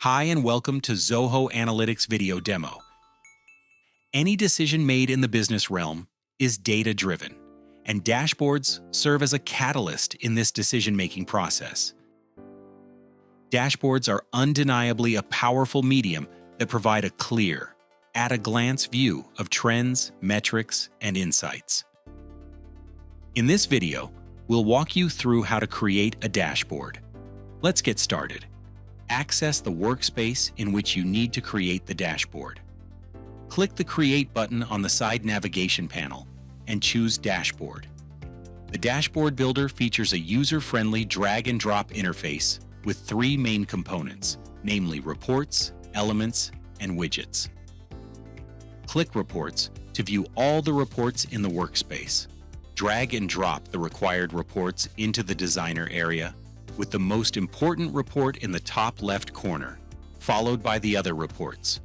Hi and welcome to Zoho Analytics video demo. Any decision made in the business realm is data-driven, and dashboards serve as a catalyst in this decision-making process. Dashboards are undeniably a powerful medium that provide a clear, at-a-glance view of trends, metrics, and insights. In this video, we'll walk you through how to create a dashboard. Let's get started. Access the workspace in which you need to create the dashboard. Click the Create button on the side navigation panel and choose Dashboard. The Dashboard Builder features a user-friendly drag-and-drop interface with three main components, namely Reports, Elements, and Widgets. Click Reports to view all the reports in the workspace. Drag and drop the required reports into the Designer area, with the most important report in the top left corner, followed by the other reports.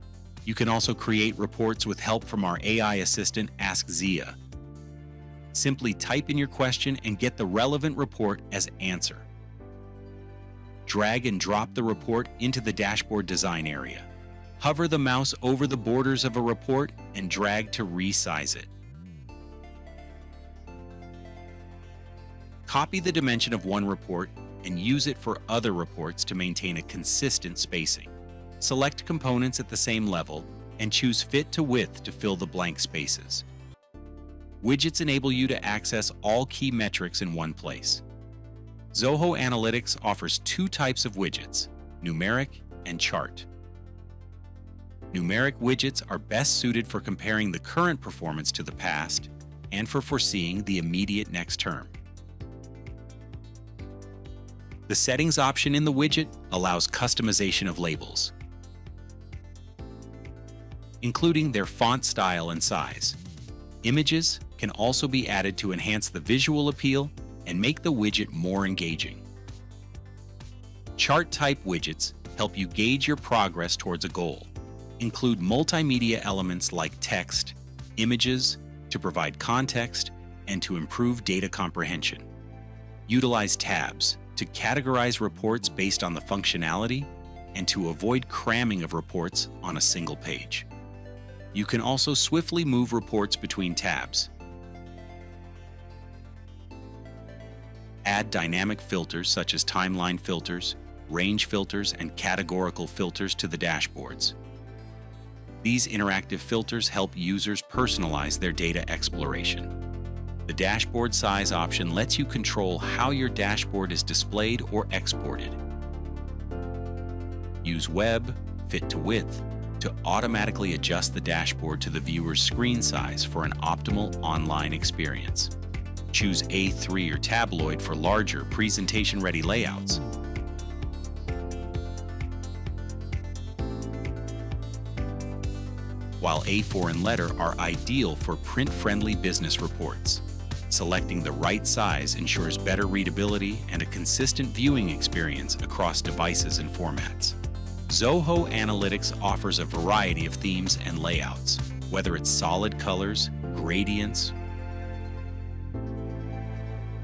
You can also create reports with help from our AI assistant, Ask Zia. Simply type in your question and get the relevant report as answer. Drag and drop the report into the dashboard design area. Hover the mouse over the borders of a report and drag to resize it. Copy the dimension of one report and use it for other reports to maintain a consistent spacing. Select components at the same level and choose Fit to Width to fill the blank spaces. Widgets enable you to access all key metrics in one place. Zoho Analytics offers two types of widgets, numeric and chart. Numeric widgets are best suited for comparing the current performance to the past and for foreseeing the immediate next term. The Settings option in the widget allows customization of labels, including their font style and size. Images can also be added to enhance the visual appeal and make the widget more engaging. Chart-type widgets help you gauge your progress towards a goal. Include multimedia elements like text, images to provide context and to improve data comprehension. Utilize tabs to categorize reports based on the functionality and to avoid cramming of reports on a single page. You can also swiftly move reports between tabs. Add dynamic filters such as timeline filters, range filters, and categorical filters to the dashboards. These interactive filters help users personalize their data exploration. The dashboard size option lets you control how your dashboard is displayed or exported. Use Web, Fit to Width to automatically adjust the dashboard to the viewer's screen size for an optimal online experience. Choose A3 or tabloid for larger, presentation-ready layouts. While A4 and letter are ideal for print-friendly business reports. Selecting the right size ensures better readability and a consistent viewing experience across devices and formats. Zoho Analytics offers a variety of themes and layouts, whether it's solid colors, gradients,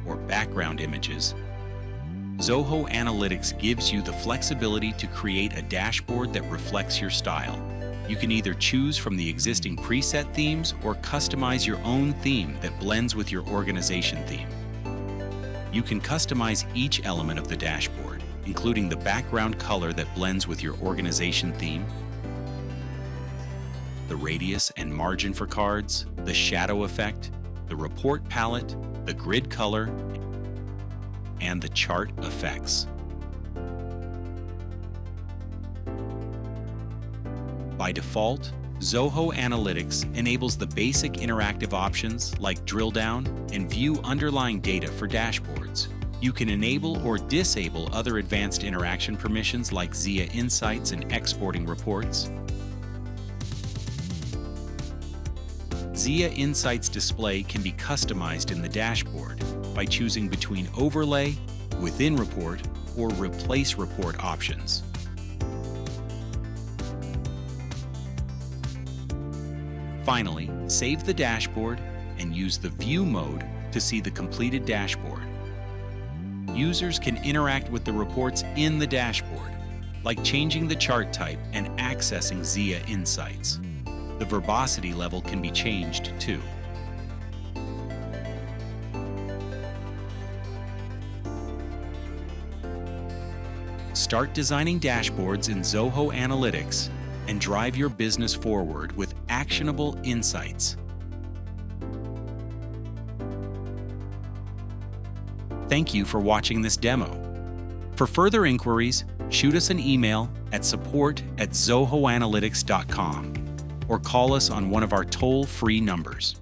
or background images. Zoho Analytics gives you the flexibility to create a dashboard that reflects your style. You can either choose from the existing preset themes or customize your own theme that blends with your organization theme. You can customize each element of the dashboard, including the background color that blends with your organization theme, the radius and margin for cards, the shadow effect, the report palette, the grid color, and the chart effects. By default, Zoho Analytics enables the basic interactive options like drill down and view underlying data for dashboards. You can enable or disable other advanced interaction permissions like Zia Insights and exporting reports. Zia Insights display can be customized in the dashboard by choosing between Overlay, Within Report, or Replace Report options. Finally, save the dashboard and use the View mode to see the completed dashboard. Users can interact with the reports in the dashboard. like changing the chart type and accessing Zia Insights. The verbosity level can be changed too. Start designing dashboards in Zoho Analytics and drive your business forward with actionable insights. Thank you for watching this demo. For further inquiries, shoot us an email at support@zohoanalytics.com or call us on one of our toll-free numbers.